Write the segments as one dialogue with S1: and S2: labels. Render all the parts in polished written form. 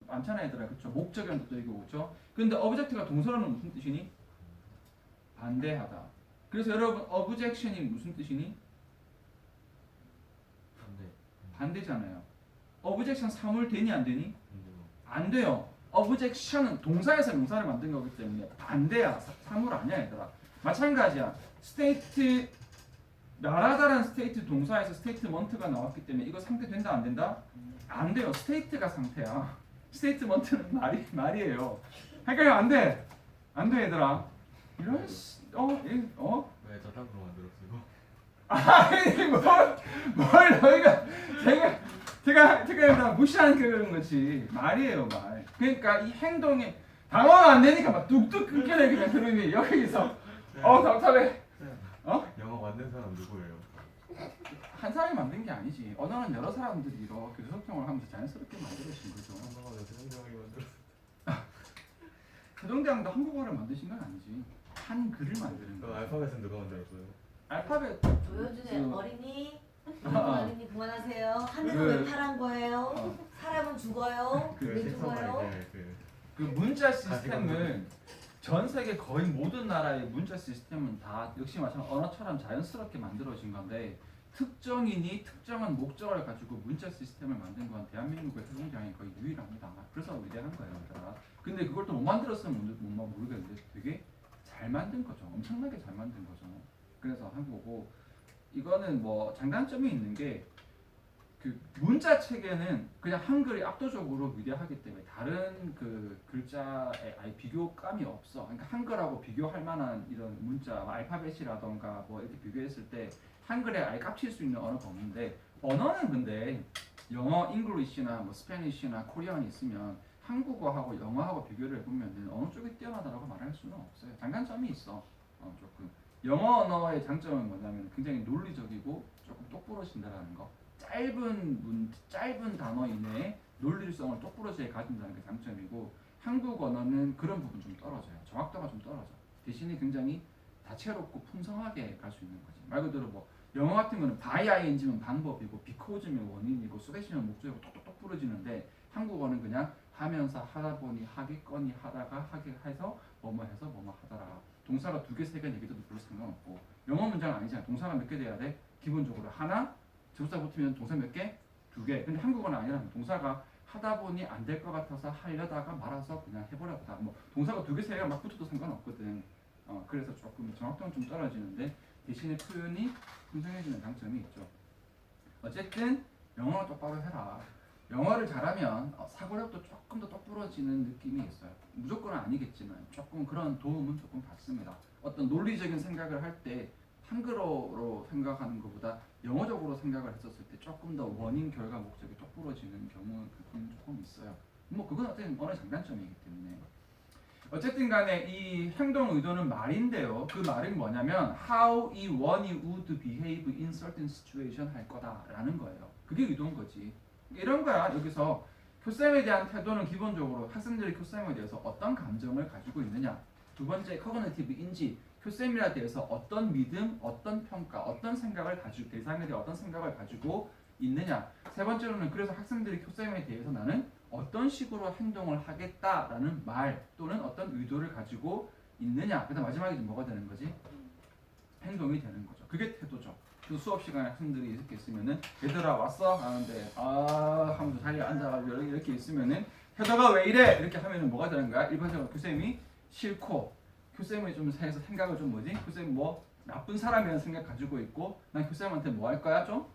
S1: 많잖아 얘들아. 그쵸? 목적이라는 뜻도 있고 그쵸? 근데 object가 동사로는 무슨 뜻이니? 반대하다. 그래서 여러분 objection이 무슨 뜻이니? 반대잖아요. objection 사물 되니 안 되니? 안 돼요. objection은 동사에서 명사를 만든 거기 때문에 반대야. 사물 아니야 얘들아. 마찬가지야. state 나라다란 state 동사에서 statement가 나왔기 때문에 이거 상태 된다 안 된다? 안 돼요. state가 상태야. statement는 말이에요. 그러니까 안 돼. 안 돼 얘들아. 이런
S2: 왜 저딴으로 만들었어 이거?
S1: 아니 뭘 너희가 제가 다 무시하니까 그런 거지. 말이에요 말. 그러니까 이 행동이 당황 안 되니까 막 뚝뚝 끊겨내기만 그러니 여기서 답답해.
S2: 영어 만든 사람 누구예요?
S1: 한 사람이 만든 게 아니지. 언어는 여러 사람들이 이렇게 소통을 하면서 자연스럽게 만들어진 거죠.
S2: 영어가 왜 세종대왕이 만들었어?
S1: 세종대왕도 한국어를 만드신 건 아니지. 한글을 만드는
S2: 그럼
S1: 거.
S2: 알파벳은 누가 만들었어요?
S1: 알파벳
S3: 조효준의 어린이 어린이 그만하세요. 하늘은 왜 파란 거예요? 사람은 죽어요. 왜 죽어요?
S1: 그 문자 시스템은 전 세계 거의 모든 나라의 문자 시스템은 다 역시 마찬가지로 언어처럼 자연스럽게 만들어진 건데 특정인이 특정한 목적을 가지고 문자 시스템을 만든 건 대한민국의 세종대왕이 거의 유일합니다. 그래서 위대한 거예요. 얘들아. 근데 그걸 또 못 만들었으면 못 모르겠는데 되게 잘 만든 거죠. 엄청나게 잘 만든 거죠. 그래서 한국어고 이거는 뭐 장단점이 있는 게 그 문자 체계는 그냥 한글이 압도적으로 위대하기 때문에 다른 그 글자에 아예 비교감이 없어. 그러니까 한글하고 비교할 만한 이런 문자, 알파벳이라던가 뭐 이렇게 비교했을 때 한글에 아예 깝칠 수 있는 언어가 없는데 언어는 근데 영어, 잉글리시나 뭐 스페니쉬나 코리안이 있으면 한국어하고 영어하고 비교를 해보면 어느 쪽이 뛰어나다라고 말할 수는 없어요. 장단점이 있어. 조금 영어 언어의 장점은 뭐냐면 굉장히 논리적이고 조금 똑부러진다라는 거. 짧은 단어 이내에 논리성을 똑부러지게 가진다는 게 장점이고 한국 언어는 그런 부분 좀 떨어져요. 정확도가 좀 떨어져. 대신에 굉장히 다채롭고 풍성하게 갈 수 있는 거지. 말 그대로 뭐 영어 같은 거는 by ing면 방법이고 because면 원인이고 so that이면 목적이고 똑똑똑 부러지는데 한국어는 그냥 하면서 하다 보니 하겠거니 하다가 하게 해서 뭐뭐 해서 뭐뭐 하더라. 동사가 2개, 3개, 4개도 별로 상관없고 영어 문장은 아니잖아. 동사가 몇 개 돼야 돼? 기본적으로 하나, 접사 붙으면 동사 몇 개? 2개. 근데 한국어는 아니라 동사가 하다 보니 안 될 것 같아서 하려다가 말아서 그냥 해버렸다. 뭐 동사가 2개, 3개가 막 붙어도 상관없거든. 그래서 조금 정확도는 좀 떨어지는데 대신에 표현이 풍성해지는 장점이 있죠. 어쨌든 영어 똑바로 해라. 영어를 잘하면 사고력도 조금 더 똑부러지는 느낌이 있어요. 무조건은 아니겠지만 조금 그런 도움은 조금 받습니다. 어떤 논리적인 생각을 할 때 한글어로 생각하는 것보다 영어적으로 생각을 했었을 때 조금 더 원인, 결과, 목적이 똑부러지는 경우는 조금 있어요. 뭐 그건 어떤 언어의 장단점이기 때문에. 어쨌든 간에 이 행동 의도는 말인데요. 그 말은 뭐냐면 how 이 원이 would behave in certain situation 할 거다라는 거예요. 그게 의도인 거지. 이런 거야. 여기서 교쌤에 대한 태도는 기본적으로 학생들이 교쌤에 대해서 어떤 감정을 가지고 있느냐. 두 번째 커그니티브 인지. 교쌤이라 대해서 어떤 믿음, 어떤 평가, 어떤 생각을 가지고 대상에 대해 어떤 생각을 가지고 있느냐. 세 번째로는 그래서 학생들이 교쌤에 대해서 나는 어떤 식으로 행동을 하겠다라는 말 또는 어떤 의도를 가지고 있느냐. 그다음 마지막에 뭐가 되는 거지? 행동이 되는 거죠. 그게 태도죠. 그 수업 시간에 학생들이 이렇게 있으면은 얘들아 왔어? 하는데 하면서 자리에 앉아가지고 이렇게 있으면은 태도가 왜 이래? 이렇게 하면은 뭐가 되는 거야? 일반적으로 교쌤이 싫고 교쌤이 좀 해서 생각을 좀 뭐지? 교쌤 뭐 나쁜 사람이라는 생각 가지고 있고 난 교쌤한테 뭐 할 거야? 좀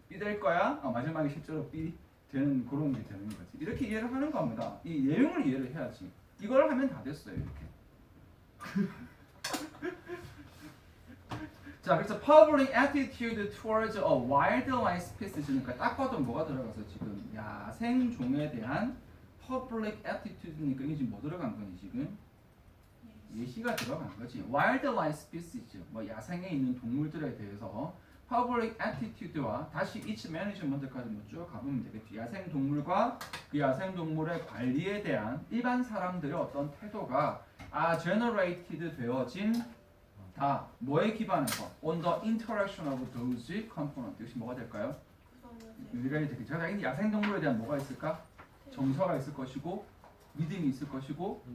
S1: 삐될 거야? 마지막에 실제로 삐 되는 그런 게 되는 거지. 이렇게 이해를 하는 겁니다. 이 내용을 이해를 해야지. 이걸 하면 다 됐어요. 이렇게. 자, 그래서 public attitude towards a wildlife species. 그러니까 딱 봐도 뭐가 들어가서 지금 야생종에 대한 public attitude니까 이게 지금 뭐 들어간 거니 지금? 예시가 들어간 거지. wildlife species, 뭐 야생에 있는 동물들에 대해서 public attitude와 다시 each management까지 뭐 쭉 가보면 되겠지. 야생 동물과 그 야생 동물의 관리에 대한 일반 사람들의 어떤 태도가 generated 되어진 다 뭐에 기반해서 on the interaction of those components. 역시 뭐가 될까요? 유리가 되겠죠. 야생 동물에 대한 뭐가 있을까? 정서가 있을 것이고 믿음이 있을 것이고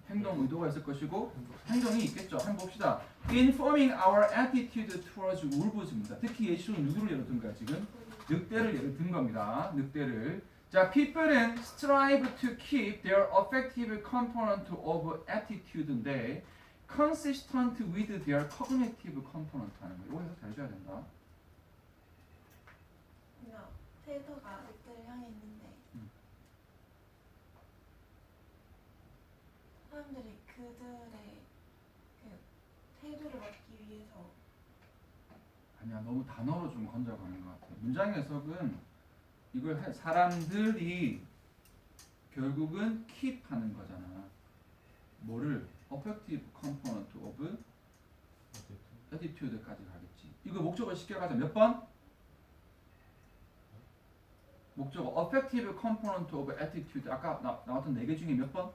S1: 행동 의도가 있을 것이고 행동이 있겠죠. 한번 봅시다. Informing our attitude towards wolves입니다. 특히 예수는 누구를 예로 든 거야 지금? 늑대를 예로 든 겁니다. 늑대를. 자, people은 strive to keep their affective component of attitude인데 consistent with their cognitive component 하는 거. 이거 해서 잘 줘야 된다.
S4: 그냥 태도가 늑대를 향해 있는데 사람들이 그들의 그 태도를 막기 위해서
S1: 아니야, 너무 단어로 좀 건져가는 것 같아. 문장 해석은 이걸 사람들이 결국은 keep 하는 거잖아. 뭐를? affective component of attitude까지 가겠지. 이거 목적어 시켜가자 몇 번? 목적어 affective component of attitude 아까 나왔던 4개 중에 몇 번?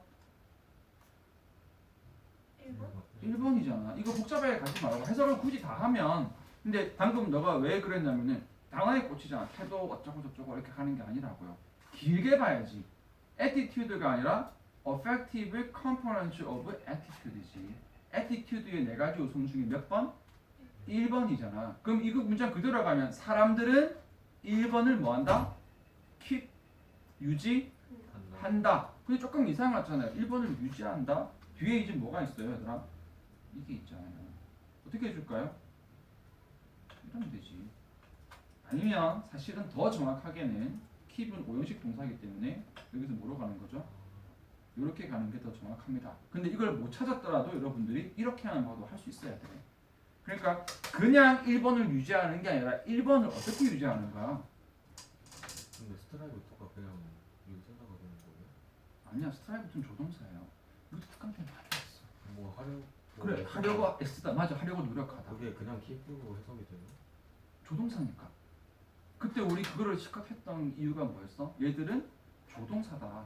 S4: 1번?
S1: 1번이잖아. 이거 복잡하게 가지 말고 해석을 굳이 다 하면 근데 방금 너가 왜 그랬냐면은 단어에 꽂히잖아. 태도 어쩌고 저쩌고 이렇게 가는 게 아니라고요. 길게 봐야지. attitude가 아니라 affective component of attitude이지. attitude의 4가지 요소 중에 몇 번? 1번이잖아. 그럼 이거 문장 그대로 가면 사람들은 1번을 뭐한다? keep, 유지한다. 근데 조금 이상하잖아요. 1번을 유지한다? 뒤에 이제 뭐가 있어요, 얘들아? 이게 있잖아요. 어떻게 해줄까요? 이러면 되지. 아니면 사실은 더 정확하게는 keep은 5형식 동사이기 때문에 여기서 뭐로 가는 거죠? 이렇게 가는 게 더 정확합니다. 근데 이걸 못 찾았더라도 여러분들이 이렇게 하는 방법도 할 수 있어야 돼. 그러니까 그냥 1번을 유지하는 게 아니라 1번을 어떻게 유지하는가?
S2: 근데 스트라이브가 그냥 유지하다가 되는 거예요?
S1: 아니야, 스트라이브는 조동사예요. 이것도 특강 때문에 많이 했어.
S2: 뭐 하려
S1: 그래, 하려고 S다. 맞아, 하려고 노력하다.
S2: 그게 그냥 킵으로 해석이 돼요?
S1: 조동사니까. 그때 우리 그거를 시각했던 이유가 뭐였어? 얘들은 조동사다.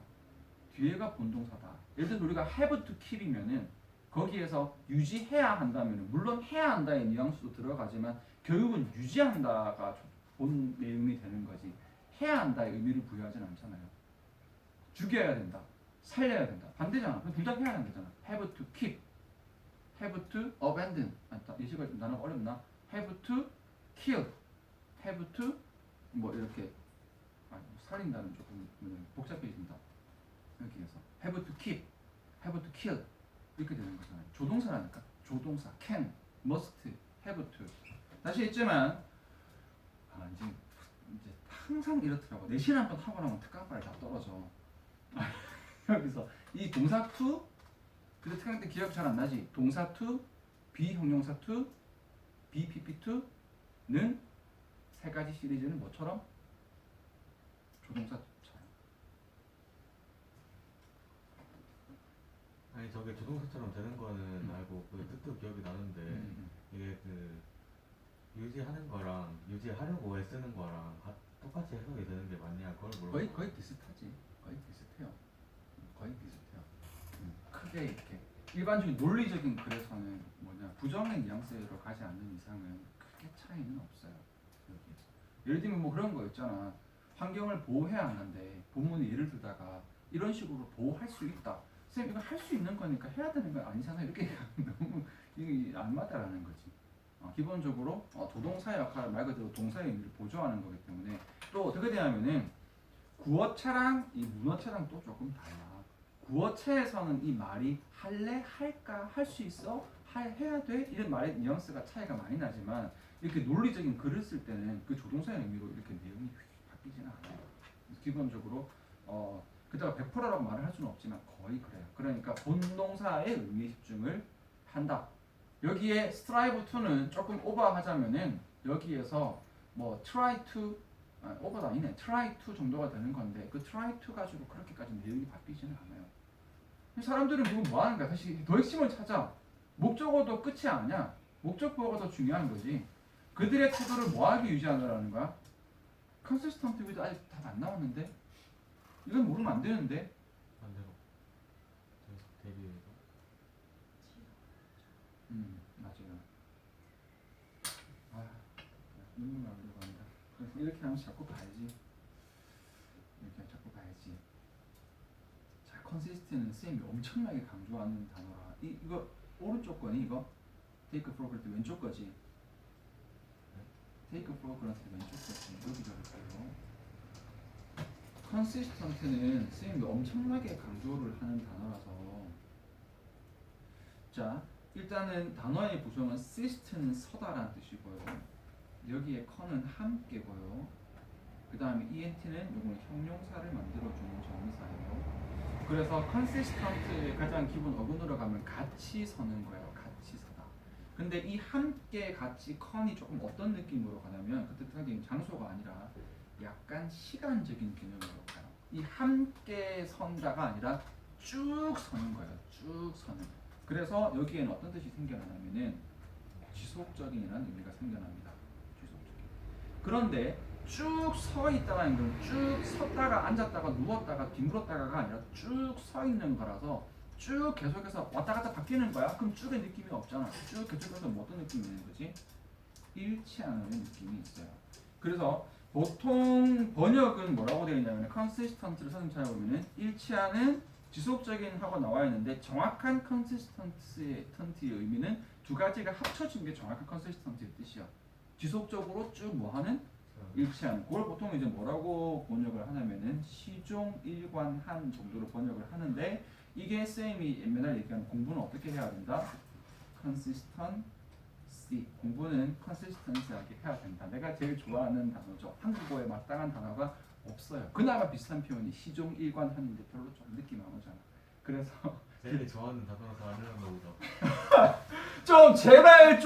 S1: 뒤에가 본동사다. 예를 들어 우리가 have to keep이면은 거기에서 유지해야 한다면은 물론 해야 한다의 뉘앙스도 들어가지만 결국은 유지한다가 본 내용이 되는 거지. 해야 한다의 의미를 부여하진 않잖아요. 죽여야 된다. 살려야 된다. 반대잖아. 둘 다 해야 한다잖아. have to keep, have to abandon. 예시가 나는 어렵나? have to kill, have to 뭐 이렇게 살린다는 조금 복잡해진다. 여기에서 have to keep, have to kill 이렇게 되는 거잖아요. 조동사라니까. 조동사 can, must, have to. 다시 했지만 이제 항상 이렇더라고. 내신 한번 하고 나면 특강발이 다 떨어져. 여기서 이 동사 to 근데 특강 때 기억 잘 안 나지? 동사 to, 비형용사 to, BPP to는 3가지 시리즈는 뭐처럼? 조동사
S2: 아니 저게 조동사처럼 되는 거는 알고 그 뜻도 기억이 나는데 이게 그 유지하는 거랑 유지하려고 애쓰는 거랑 똑같이 해석이 되는 게 맞냐 그걸 물어보고
S1: 거의 비슷하지. 거의 비슷해요. 거의 비슷해요. 크게 이렇게 일반적인 논리적인 글에서는 뭐냐 부정의 뉘앙스로 가지 않는 이상은 크게 차이는 없어요. 여기에서. 예를 들면 뭐 그런 거 있잖아. 환경을 보호해야 하는데 본문에 예를 들다가 이런 식으로 보호할 수 있다. 쌤 이거 할 수 있는 거니까 해야 되는 건 아니잖아. 이렇게 너무 이게 안 맞다라는 거지. 기본적으로 조동사의 역할을 말 그대로 동사의 의미를 보조하는 거기 때문에 또 어떻게 되냐면은 구어체랑 이 문어체랑 또 조금 달라. 구어체에서는 이 말이 할래, 할까, 할 수 있어, 해야 돼 이런 말의 뉘앙스가 차이가 많이 나지만 이렇게 논리적인 글을 쓸 때는 그 조동사의 의미로 이렇게 내용이 바뀌지는 않아요. 기본적으로 그다가 100%라고 말을 할 수는 없지만 거의 그래요. 그러니까 본동사의 의미에 집중을 한다. 여기에 strive to는 조금 오버하자면은 여기에서 뭐 try to 오버도 아니네. try to 정도가 되는 건데 그 try to 가지고 그렇게까지 내용이 바뀌지는 않아요. 사람들은 그거 뭐 하는 거야? 사실 더 핵심을 찾아. 목적어도 끝이 아니야. 목적보호가 더 중요한 거지. 그들의 태도를 뭐하게 유지하느라는 거야? consistent with 아직 답 안 나왔는데 이건 모르면 안 되는데.
S2: 반대로 대비해서
S1: 맞아요. 눈물 나려고 한다. 그래서 이렇게 하면서 자꾸 봐야지. 이렇게 자꾸 봐야지. 컨시스트는 쌤이 엄청나게 강조하는 단어라. 이거 오른쪽 거니 이거? take for granted 왼쪽 거지. take for granted 왼쪽 거지. 여기 적을게요. consistent는 쌤이 엄청나게 강조를 하는 단어라서 자 일단은 단어의 구성은 syst는 서다라는 뜻이고요. 여기에 con은 함께고요. 그 다음에 ent는 요건 형용사를 만들어주는 정의사예요. 그래서 consistent의 가장 기본 어근으로 가면 같이 서는 거예요. 같이 서다. 근데 이 함께 같이 con이 조금 어떤 느낌으로 가냐면 그 뜻하기는 장소가 아니라 약간 시간적인 개념으로 가요. 이 함께 선다가 아니라 쭉 서는 거예요. 쭉 서는. 그래서 여기에는 어떤 뜻이 생겨나냐면은 지속적인이라는 의미가 생겨납니다. 지속적인. 그런데 쭉 서 있다는 건 쭉 섰다가 앉았다가 누웠다가 뒹굴었다가가 아니라 쭉 서 있는 거라서 쭉 계속해서 왔다 갔다 바뀌는 거야. 그럼 쭉의 느낌이 없잖아. 쭉 계속해서 뭐 어떤 느낌이 있는 거지? 일치하는 느낌이 있어요. 그래서 보통 번역은 뭐라고 되어 있냐면 consistent를 선생님 찾아보면은 일치하는 지속적인 하고 나와 있는데 정확한 consistency의 의미는 두 가지가 합쳐진 게 정확한 consistency의 뜻이야. 지속적으로 쭉 뭐하는 일치하는. 그걸 보통 이제 뭐라고 번역을 하냐면은 시종 일관한 정도로 번역을 하는데 이게 쌤이 맨날 얘기하는 공부는 어떻게 해야 된다? consistency. 공부는 consistency하게 해야 된다. 내가 제일 좋아하는 단어죠. 한국어에 마땅한 단어가 없어요. 그나마 비슷한 표현이 시종 일관하는데 별로 좀 느낌 안 오잖아. 그래서
S2: 제일 좋아하는 단어라서 아니라는 거보다
S1: 좀 제발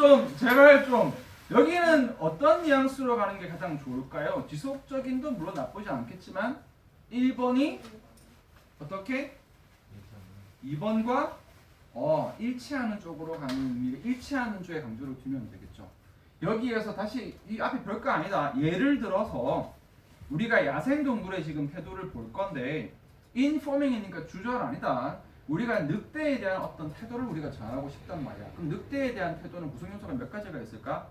S1: 좀 여기는 어떤 뉘앙스로 가는 게 가장 좋을까요? 지속적인도 물론 나쁘지 않겠지만 1번이 어떻게? 2번과 일치하는 쪽으로 가는 의미가 일치하는 쪽에 강조를 두면 되겠죠. 여기에서 다시 이 앞에 별거 아니다. 예를 들어서 우리가 야생동물의 지금 태도를 볼 건데 인포밍이니까 주절 아니다. 우리가 늑대에 대한 어떤 태도를 우리가 전하고 싶단 말이야. 그럼 늑대에 대한 태도는 구성 요소가 몇 가지가 있을까?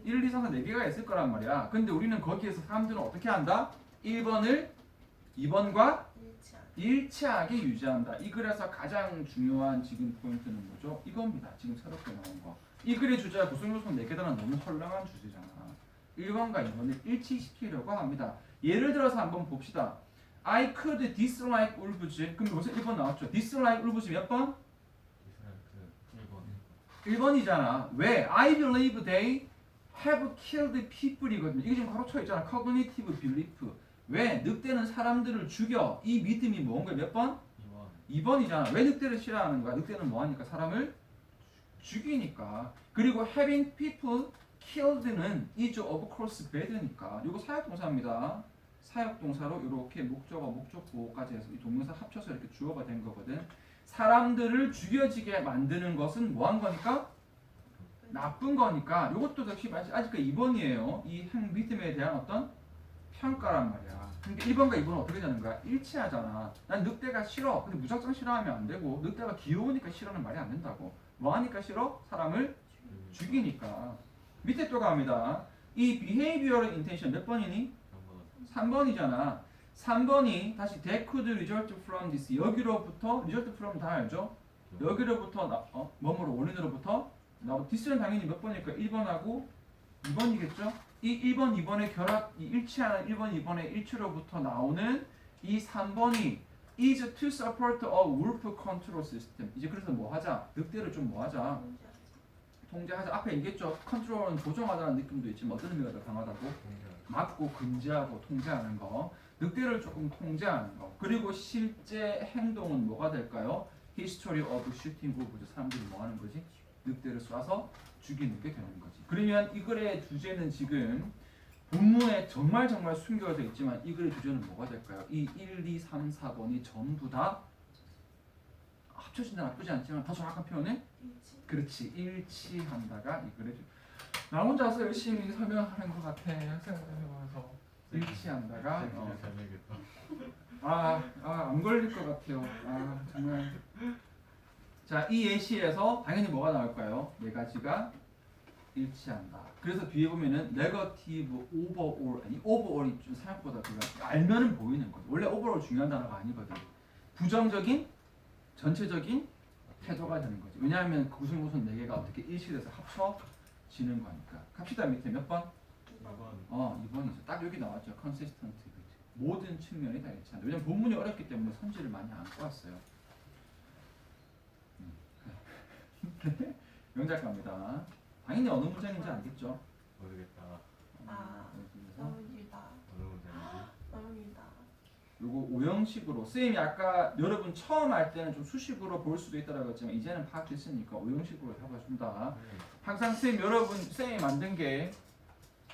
S1: 1, 2, 3, 4, 4개가 있을 거란 말이야. 근데 우리는 거기에서 사람들은 어떻게 한다? 1번을 2번과 일치하게 유지한다. 이 글에서 가장 중요한 지금 포인트는 뭐죠? 이겁니다. 지금 새롭게 나온 거. 이 글의 주제와 구성 요소 4개들은 너무 헐렁한 주제잖아. 1번과 2번을 일치시키려고 합니다. 예를 들어서 한번 봅시다. I could dislike wolves. 그럼 여기서 1번 나왔죠. dislike wolves 몇 번? 1번이잖아. 왜? I believe they have killed people이거든요. 이게 지금 가로쳐 있잖아. cognitive belief. 왜? 늑대는 사람들을 죽여. 이 믿음이 뭔가 몇 번? 2번이잖아. 왜 늑대를 싫어하는 거야? 늑대는 뭐하니까? 사람을 죽이니까. 그리고 having people killed는 is of course bad니까. 이거 사역동사입니다. 사역동사로 이렇게 목적어, 목적보호까지 해서 이 동명사 합쳐서 이렇게 주어가 된 거거든. 사람들을 죽여지게 만드는 것은 뭐한 거니까? 나쁜 거니까. 이것도 역시 아직까지 2번이에요. 이 믿음에 대한 어떤 평가란 말이야. 근데 1번과 2번은 어떻게 되는 거야? 일치하잖아. 난 늑대가 싫어. 근데 무작정 싫어하면 안 되고 늑대가 귀여우니까 싫어는 말이 안 된다고. 뭐 하니까 싫어? 사람을 죽이니까. 밑에 또 갑니다. 이 behavioral intention 몇 번이니? 3번이잖아. 3번이 다시 that could result from this. 여기로부터 result from 다 알죠? 여기로부터 뭐뭐로 원인으로부터 나오고 this는 당연히 몇 번일까? 1번하고 2번이겠죠? 이 1번, 2번의 결합, 이 일치하는 1번, 2번의 일치로부터 나오는 이 3번이 is to support a wolf control system. 이제 그래서 뭐 하자? 늑대를 좀 뭐 하자? 통제하자. 앞에 얘기했죠. 컨트롤은 조정하다는 느낌도 있지만 어떤 의미가 더 강하다고? 막고 금지하고 통제하는 거. 늑대를 조금 통제하는 거. 그리고 실제 행동은 뭐가 될까요? History of shooting wolves. 사람들이 뭐 하는 거지? 늑대를 쏴서 죽이는 게 되는 거지. 그러면 이 글의 주제는 지금 본문에 정말 숨겨져 있지만 이 글의 주제는 뭐가 될까요? 이 1, 2, 3, 4번이 전부 다 합쳐진다 나쁘지 않지만 더 정확한 표현은 그렇지 일치한다가 이 글의 나 혼자서 열심히 설명하는 것 같아. 생각해봐서 일치한다가 안 걸릴 것 같아요. 정말. 자, 이 예시에서 당연히 뭐가 나올까요? 네 가지가 일치한다. 그래서 뒤에 보면은 네거티브 오버올 아니 오버올이 좀 생각보다 그가 알면은 보이는 거죠. 원래 오버올 중요한 단어가 아니거든. 부정적인 전체적인 태도가 되는 거지. 왜냐하면 무슨 네 개가 어떻게 일실해서 합쳐지는 거니까. 갑시다. 밑에 몇 번?
S2: 2번
S1: 2번이죠. 딱 여기 나왔죠. consistency. 모든 측면이 다 일치한다. 왜냐면 본문이 어렵기 때문에 선지를 많이 안 꼬았어요. 영작가입니다. 당연히 어느 문장인지 알겠죠?
S2: 모르겠다.
S4: 너무 길다.
S2: 어느 문제인지.
S4: 너무 길다.
S1: 요거 오형식으로 쌤이 아까 여러분 처음 할 때는 좀 수식으로 볼 수도 있다라고 했지만 이제는 파악했으니까 오형식으로 잡아준다. 항상 쌤이 만든 게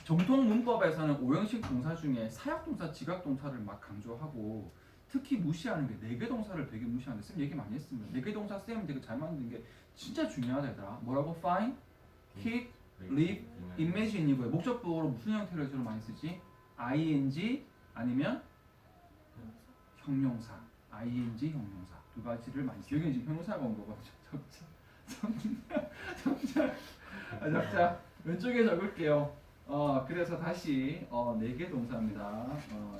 S1: 정통 문법에서는 오형식 동사 중에 사역동사, 지각동사를 막 강조하고 특히 무시하는 게 네개 동사를 되게 무시하는데 쌤 얘기 많이 했습니다. 네개 동사 쌤 되게 잘 만든 게 진짜 중요하다 얘들아. 뭐라고? find, keep, live, imagine이고요. 목적보로 무슨 형태를 주로 많이 쓰지? ing 아니면 형용사, ing 형용사 두 가지를 많이 쓰. 여기 지금 형용사가 온 거거든요. 적자 왼쪽에 적을게요. 그래서 다시 네 개 동사입니다.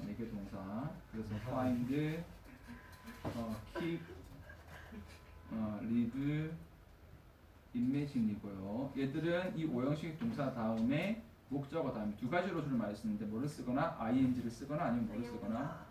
S1: 네 개 동사. 그래서 find, keep, live, imagine이고요. 얘들은 이 오형식 동사 다음에 목적어 다음에 두 가지로 주로 많이 쓰는데 뭐를 쓰거나 ing를 쓰거나 아니면 뭐를 쓰거나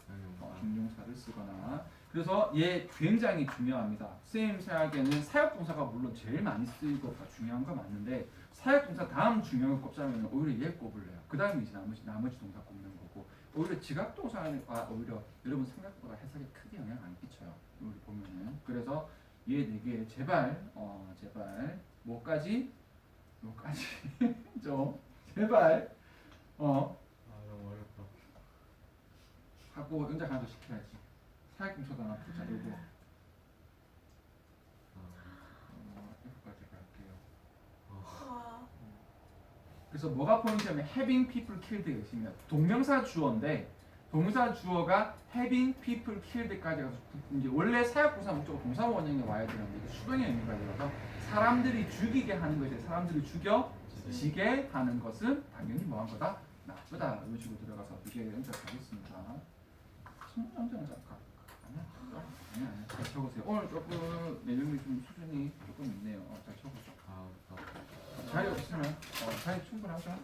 S1: 형용사를 쓰거나. 그래서 얘 굉장히 중요합니다. 쌤 생각에는 사역동사가 물론 제일 많이 쓰이고 중요한 거 맞는데 사역동사 다음 중요한 거 꼽자면 오히려 얘 꼽을래요. 그 다음에 이제 나머지 동사 꼽는 거고 오히려 지각동사가 오히려 여러분 생각보다 해석에 크게 영향 안 끼쳐요. 여기 보면은. 그래서 얘 네 개 제발 뭐까지 좀 제발
S2: 너무 어렵다.
S1: 하고 응작 하나 더 시켜야지. 사역동사도 하나 붙자. 요거 여기까지 갈게요.
S4: 와.
S1: 그래서 뭐가 포인트냐면 having people killed가 있으면 동명사 주어인데 동사 주어가 having people killed까지 가서 이제 원래 사역동사 목적어 동사 원형에 와야 되는데 이게 수동의 의미가 들어서 사람들이 죽이게 하는 것이 사람들이 죽여지게 하는 것은 당연히 뭐한 거다? 나쁘다. 이런 식으로 들어가서 이게 연습하겠습니다. 아니야. 잘 적으세요. 오늘 조금 내용이 좀 수준이 조금 있네요. 잘 적으세요. 자리 없으면 자리 충분하죠.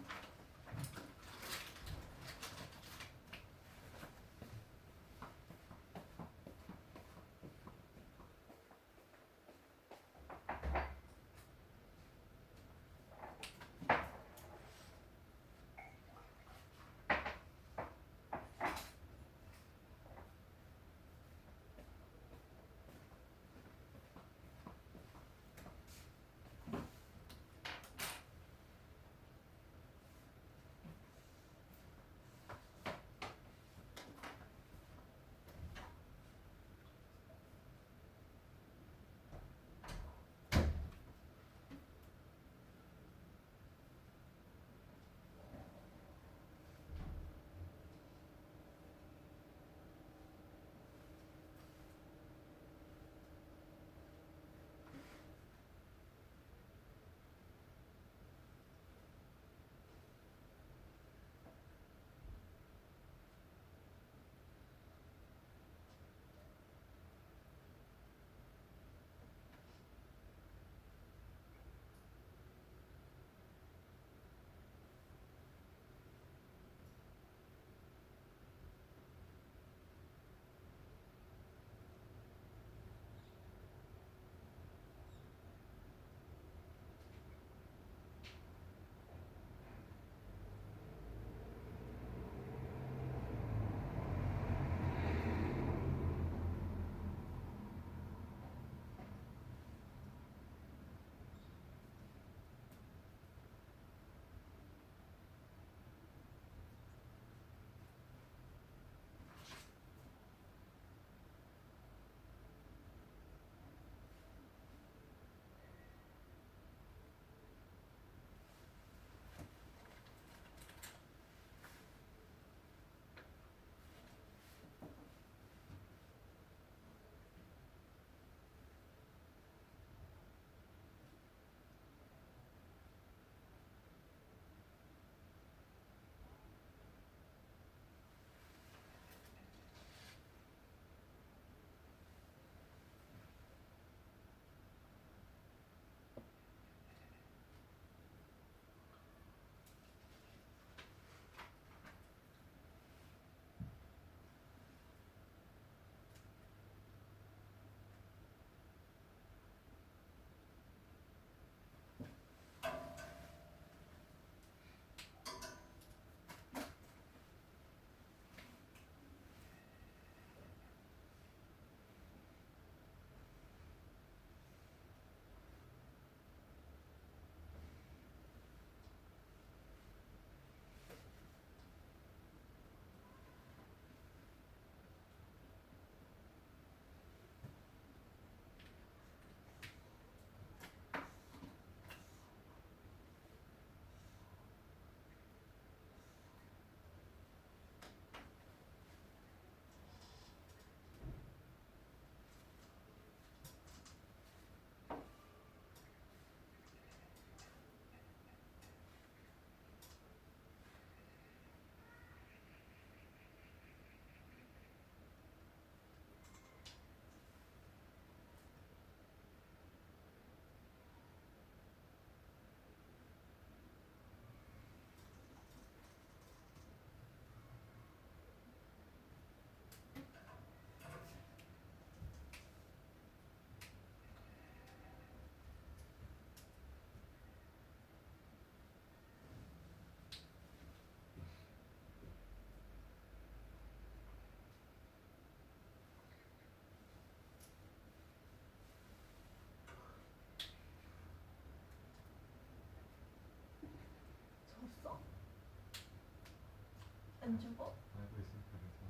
S4: 안 죽어?
S2: 알고 있으니까 괜찮아.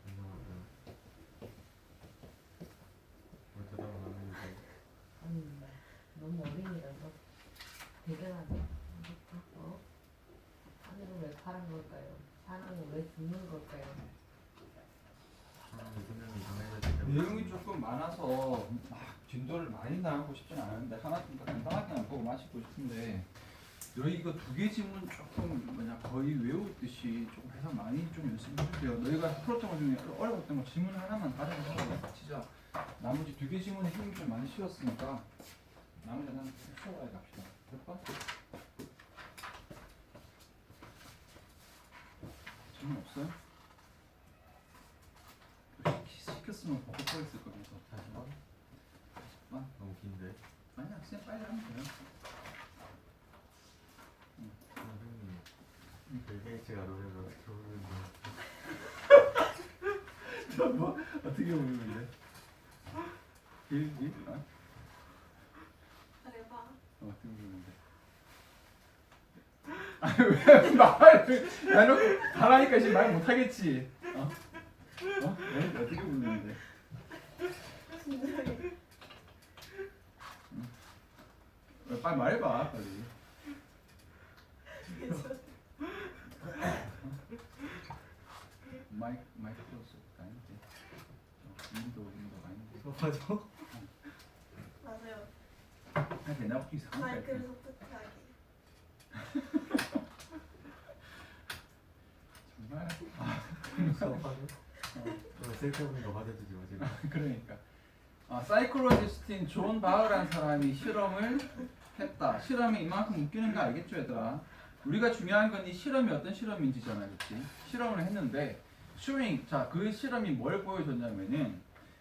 S2: 안녕하세요. 왜 대답을 안 해주세요?
S3: 너무 어린이라서 대견하네. 하늘은 왜 파란 걸까요? 사람은 왜 죽는 걸까요?
S2: 사람의 수명이 정해졌기 때문에.
S1: 내용이 조금 많아서 막 진도를 많이 나가고 싶지는 않은데 하나 좀 더 간단하게만 보고 마치고 싶은데 너희 이거 두 개 지문 조금 거의 외우듯이 조금 해서 많이 좀 연습해 주세요. 너희가 풀었던 것 중에 어려웠던 거 지문 하나만 가져가서 마치자. 나머지 두 개 지문에 힘이 좀 많이 실었으니까 나머지는 수업하게 갑시다. 될까? 질문 없어요? 시켰으면 버벅 있을 거면서.
S2: 40번? 너무 긴데.
S1: 아니야, 그냥 빨리 하면 돼요.
S2: 선생님, 빌게이츠가 노래를 어떻게 부르는지.
S1: 저 뭐? 어떻게 부르는데? 빌? 어?
S4: 말해봐.
S1: 어떻게 부르는데? 아니 왜 말을 해놓고 가라니까 지금 말 못하겠지. 어? 어? 왜? 어떻게 부르는데?
S4: 진정해.
S1: 빨리 말해봐 빨리. 마이크 플러스 아닌데. 인도 아닌데.
S2: 맞아?
S4: 맞아요.
S1: 하여튼 내가 보기 이상한 거
S4: 마이크를
S1: 같아.
S4: 소프트하게.
S1: 정말.
S2: 수업하죠? 저 쓸데없는 거 받아주지 마시고.
S1: 그러니까 사이콜로지스트인 존 바흐라는 사람이 실험을 했다. 실험이 이만큼 웃기는 거 알겠죠, 얘들아? 우리가 중요한 건 이 실험이 어떤 실험인지잖아, 그렇지? 실험을 했는데 그 실험이 뭘 보여줬냐면은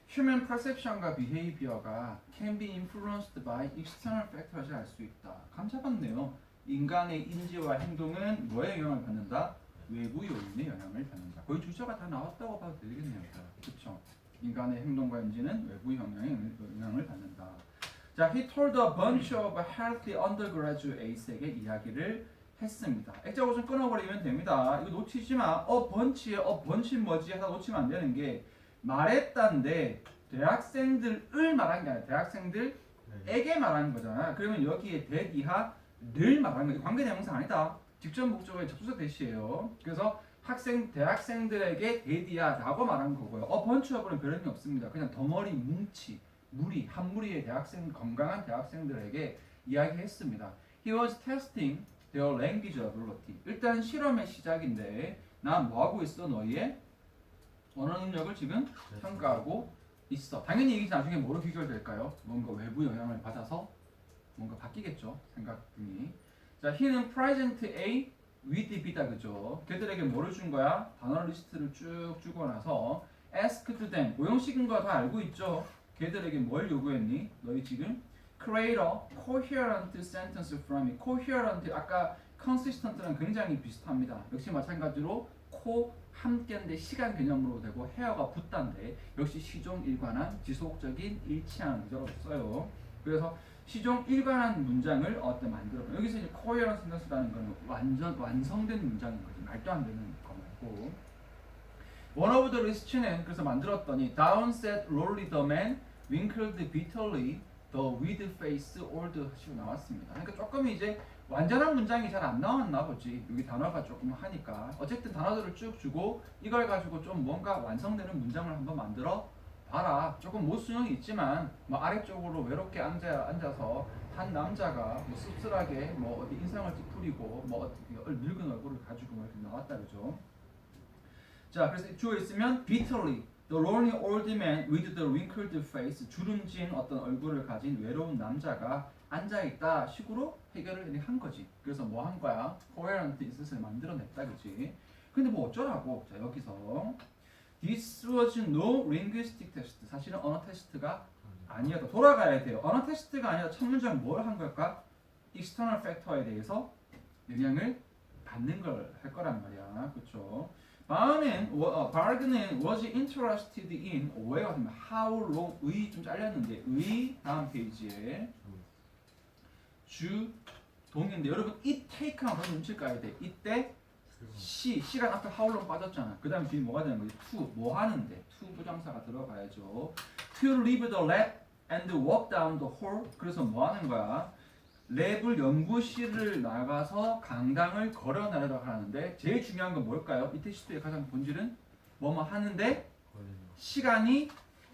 S1: human perception과 behavior가 can be influenced by external factors를 알 수 있다. 감 잡았네요. 인간의 인지와 행동은 뭐에 영향을 받는다? 외부 요인의 영향을 받는다. 거의 주제가 다 나왔다고 봐도 되겠네요, 그렇죠? 인간의 행동과 인지는 외부 영향을 받는다. 자, he told a bunch of healthy undergraduates에게 이야기를 했습니다. 액자고 좀 끊어버리면 됩니다. 이거 놓치지 마. 번치 뭐지? 하다 놓치면 안 되는 게 말했다인데 대학생들을 말한 게 아니라 대학생들에게 말하는 거잖아. 그러면 여기에 대이하 늘 말하는 거. 관계대명사 아니다. 직접 목적어의 접수사 대시예요. 그래서 대학생들에게 대디야라고 말한 거고요. 번치업은 별 의미 없습니다. 그냥 덩어리, 뭉치, 한 무리의 건강한 대학생들에게 이야기했습니다. He was testing their language ability. 일단 실험의 시작인데 나 뭐 하고 있어? 너희의 언어 능력을 지금 평가하고 있어. 당연히 이게 나중에 뭐로 귀결될까요? 뭔가 외부 영향을 받아서 뭔가 바뀌겠죠. 생각 등이. 자, he는 present A with B다, 그죠? 걔들에게 뭐를 준 거야? 단어 리스트를 쭉 주고 나서 asked them, 오형식인 거 다 알고 있죠? 걔들에게 뭘 요구했니? 너희 지금 create a coherent sentence from it. coherent, 아까 consistent랑 굉장히 비슷합니다. 역시 마찬가지로 코 함께인데 시간 개념으로 되고 헤어가 붙단데 역시 시종 일관한 지속적인 일치하는 구조라고 써요. 그래서 시종 일관한 문장을 어떤 만들어 여기서 이제 coherent sentence라는 거는 완전 완성된 문장인 거지 말도 안 되는 거 말고. One of the listeners 그래서 만들었더니 Down sat lowly the man, winkled bitterly, the with face old 하시고 나왔습니다. 그러니까 조금 이제 완전한 문장이 잘 안 나왔나 보지. 여기 단어가 조금 하니까 어쨌든 단어들을 쭉 주고 이걸 가지고 좀 뭔가 완성되는 문장을 한번 만들어 봐라. 조금 모순형이 있지만 뭐 아래쪽으로 외롭게 앉아서 한 남자가 뭐 씁쓸하게 뭐 어디 인상을 찌푸리고 뭐 어떻게 늙은 얼굴을 가지고 뭐 이렇게 나왔다 그죠. 자 그래서 주어 있으면 bitterly the lonely old man with the wrinkled face 주름진 어떤 얼굴을 가진 외로운 남자가 앉아있다 식으로 해결을 한 거지. 그래서 뭐 한 거야? coherent instance를 만들어냈다 그지. 근데 뭐 어쩌라고. 자 여기서 This was no linguistic test. 사실은 언어 테스트가 아니었다. 돌아가야 돼요. 언어 테스트가 아니라 첫 문장 뭘 한 걸까? external factor에 대해서 영향을 받는 걸 할 거란 말이야. 그렇죠? 바르그는 was interested in 왜 같으면 how long 의 좀 잘렸는데 의 다음 페이지에 주 동인데 여러분 이 take랑 무슨 눈치를 까야 돼. 이때 시간 앞에 how long 빠졌잖아. 그 다음 뒤에 뭐가 되는 거지? to 뭐 하는데 to 부정사가 들어가야죠. to leave the lab and walk down the hall. 그래서 뭐 하는 거야? 랩을 연구실을 나가서 강당을 걸어 나가려고 하는데 제일 중요한 건 뭘까요? 이 테스트의 가장 본질은 뭐뭐 하는데 시간이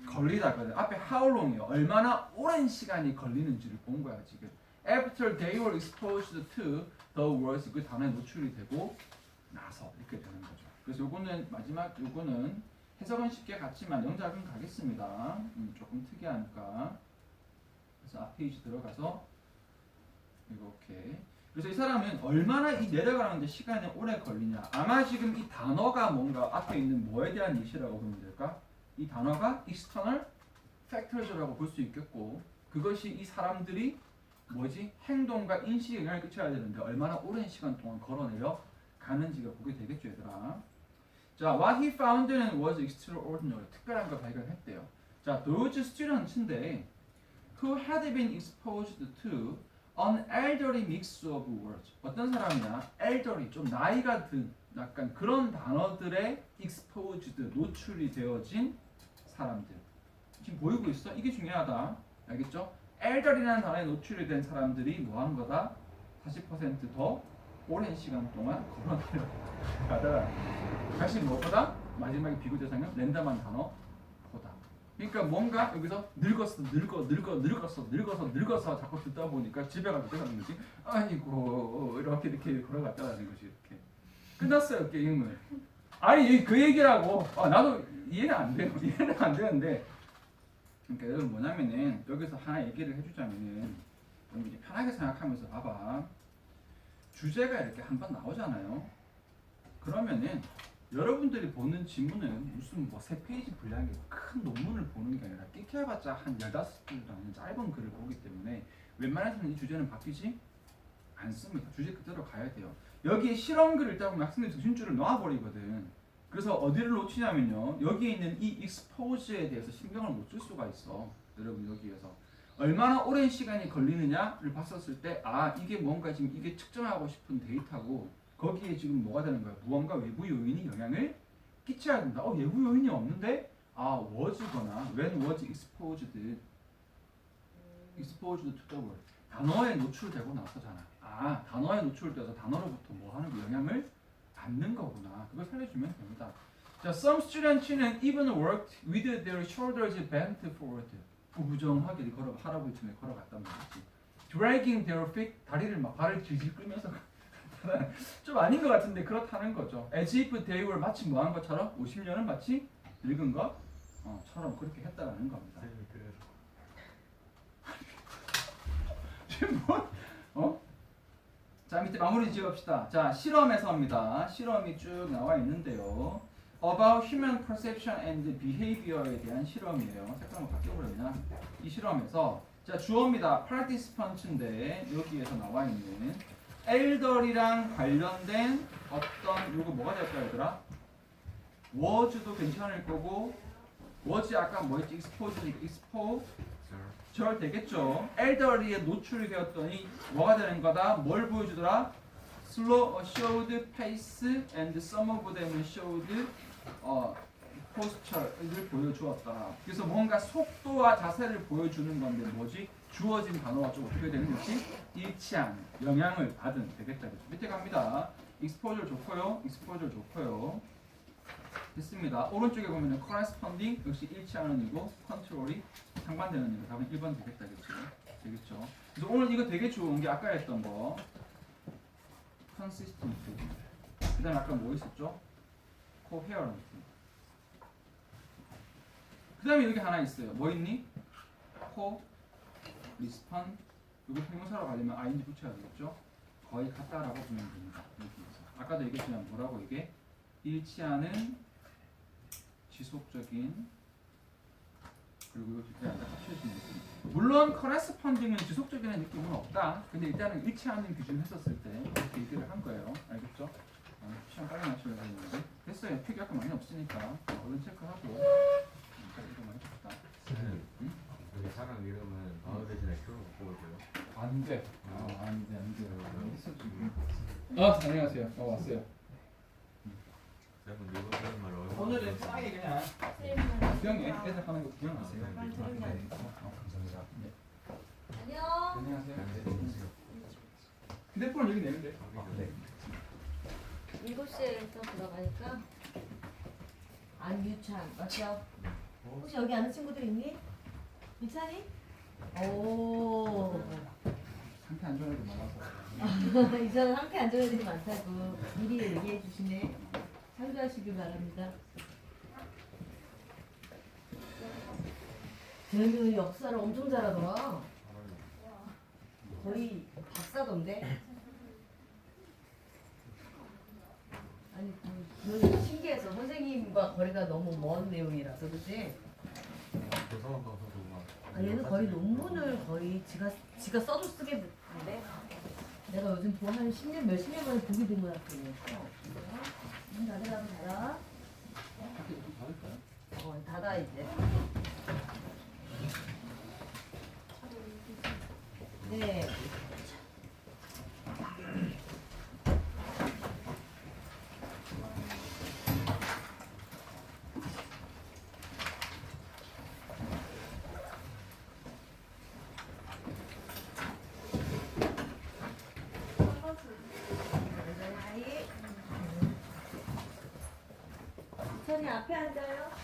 S1: 걸리다거든. 앞에 how long이요. 얼마나 오랜 시간이 걸리는지를 본 거야 지금. After they were exposed to the words 그 단어에 노출이 되고 나서 이렇게 되는 거죠. 그래서 요거는 마지막 요거는 해석은 쉽게 갔지만 영작은 가겠습니다. 조금 특이하니까. 그래서 앞 페이지 들어가서 이렇게. 그래서 이 사람은 얼마나 이 내려가는데 시간이 오래 걸리냐. 아마 지금 이 단어가 뭔가 앞에 있는 뭐에 대한 예시라고 보면 될까? 이 단어가 external factors라고 볼 수 있겠고 그것이 이 사람들이 뭐지? 행동과 인식에 영향을 끼쳐야 되는데 얼마나 오랜 시간 동안 걸어내려 가는지가 보게 되겠죠 얘들아. 자, what he found는 was extraordinary. 특별한 걸 발견했대요. 자, those students인데 who had been exposed to an elderly mix of words. 어떤 사람이냐? elderly, 좀 나이가 든 약간 그런 단어들에 exposed, 노출이 되어진 사람들. 지금 보이고 있어? 이게 중요하다. 알겠죠? elderly라는 단어에 노출이 된 사람들이 뭐 한 거다? 40%더 오랜 시간 동안 걸어내려가다. 다시 무엇보다? 마지막에 비교 대상은 랜덤한 단어보다. 그러니까 뭔가 여기서 늙어서 자꾸 듣다 보니까 집에 가서 깨닫는 거지. 아이고 이렇게 걸어갔다는 거지. 이렇게 끝났어요 게임을. 아니 그 얘기라고. 나도 이해는 안 돼요. 이해는 안 되는데. 그러니까 여러분 뭐냐면은 여기서 하나 얘기를 해주자면은 여러분 이제 편하게 생각하면서 봐봐. 주제가 이렇게 한번 나오잖아요. 그러면은 여러분들이 보는 지문은 무슨 뭐 3페이지 분량의 큰 논문을 보는 게 아니라 끼켜봤자 한 15줄이라는 짧은 글을 보기 때문에 웬만해서는 이 주제는 바뀌지 않습니다. 주제 그대로 가야 돼요. 여기에 실험글을 읽다 보면 학생들이 정신줄을 놔버리거든. 그래서 어디를 놓치냐면요. 여기에 있는 이 expose에 대해서 신경을 못 쓸 수가 있어. 여러분 여기에서. 얼마나 오랜 시간이 걸리느냐를 봤었을 때 이게 뭔가 지금 이게 측정하고 싶은 데이터고 거기에 지금 뭐가 되는 거야? 무언가 외부 요인이 영향을 끼쳐야 된다. 외부 요인이 없는데 was거나 when was exposed to the word 단어에 노출되고 나서잖아. 단어에 노출돼서 단어로부터 뭐 하는 거 영향을 받는 거구나. 그걸 살려주면 됩니다. 자, some students는 even worked with their shoulders bent forward. 부부정하게 할아버지쯤에 걸어갔단 말이지. Dragging their feet 다리를 막 발을 질질 끌면서 좀 아닌 것 같은데 그렇다는 거죠. As if they were 마치 뭐한 것처럼 50년은 마치 늙은 것처럼 그렇게 했다라는 겁니다. 지금 뭐? 자 밑에 마무리 지읍시다. 자 실험에서입니다. 실험이 쭉 나와 있는데요. About human perception and behavior에 대한 실험이에요. 색깔 한번 바뀌어버렸냐? 이 실험에서 자 주어입니다. participant인데 여기에서 나와 있는 elderly랑 관련된 어떤 요거 뭐가 될까요 얘들아? was도 괜찮을 거고 was 아까 뭐였지? exposed니까 exposure 되겠죠. elderly에 노출이 되었더니 뭐가 되는 거다? 뭘 보여주더라? slow showed pace and some of them showed posture를 보여주었다. 그래서 뭔가 속도와 자세를 보여주는 건데 뭐지? 주어진 단어가 좀 어떻게 되는 거지? 일치한 영향을 받은 되겠다. 그렇죠? 밑에 갑니다. exposure 좋고요. exposure 좋고요. 됐습니다. 오른쪽에 보면은 corresponding 역시 일치하는 이고 control이 상반되는 이고 답은 1번 되겠다. 그렇죠? 되겠죠? 그래서 오늘 이거 되게 좋은 게 아까 했던 거 consistent. 그 다음에 아까 뭐 있었죠? coherent. 그 다음에 여기 하나 있어요. 뭐 있니? respond. 이거 형용사로 가려면 ing 붙여야 되겠죠? 거의 같다라고 보면 됩니다. 이렇게 해서. 아까도 얘기했지만 뭐라고 이게? 일치하는 지속적인 그리고 이거 뒤에 합쳐지는 느낌. 물론 corresponding은 지속적인 느낌은 없다. 근데 일단은 일치하는 기준 했었을 때 이렇게 얘기를 한 거예요. 알겠죠? 시간 빨리 맞춰야 되는데 됐어요. 표기 아까 많이 없으니까 얼른 체크하고 이거 많이 좋다.
S2: 여기 사람 이름은 바우 대신에 큐로 바꿔볼게요.
S1: 안 돼. 안 돼. 있어 지금. 안녕하세요. 왔어요.
S2: 쌤은 누구 하는 말 얼마?
S1: 오늘은 편하게 그냥 구경해. 애들 하는 거 구경하세요.
S3: 감사합니다.
S1: 감사합니다. 네.
S3: 안녕.
S1: 안녕하세요. 휴대폰 여기 내면 돼.
S2: 네.
S3: 7시에서 들어가니까 안유찬 맞죠? 혹시 여기 아는 친구들 있니? 유찬이? 오.
S1: 상태 안 좋은 애들 많아서.
S3: 이 사람 상태 안 좋은 애들이 많다고 미리 얘기해 주시네. 참조하시길 바랍니다. 쟤는 역사를 엄청 잘하더라. 거의 박사던데. 아니 그 신기해서 선생님과 거리가 너무 먼 내용이라서 그치?
S2: 조성원 강사도 막.
S3: 얘는 거의 논문을 거의 지가 써도 쓰게 됐는데 내가 요즘 한 10년 몇십 년 만에 보게 된 것 같아요. 닫아. 닫아 이제. 네. 천이 앞에 앉아요.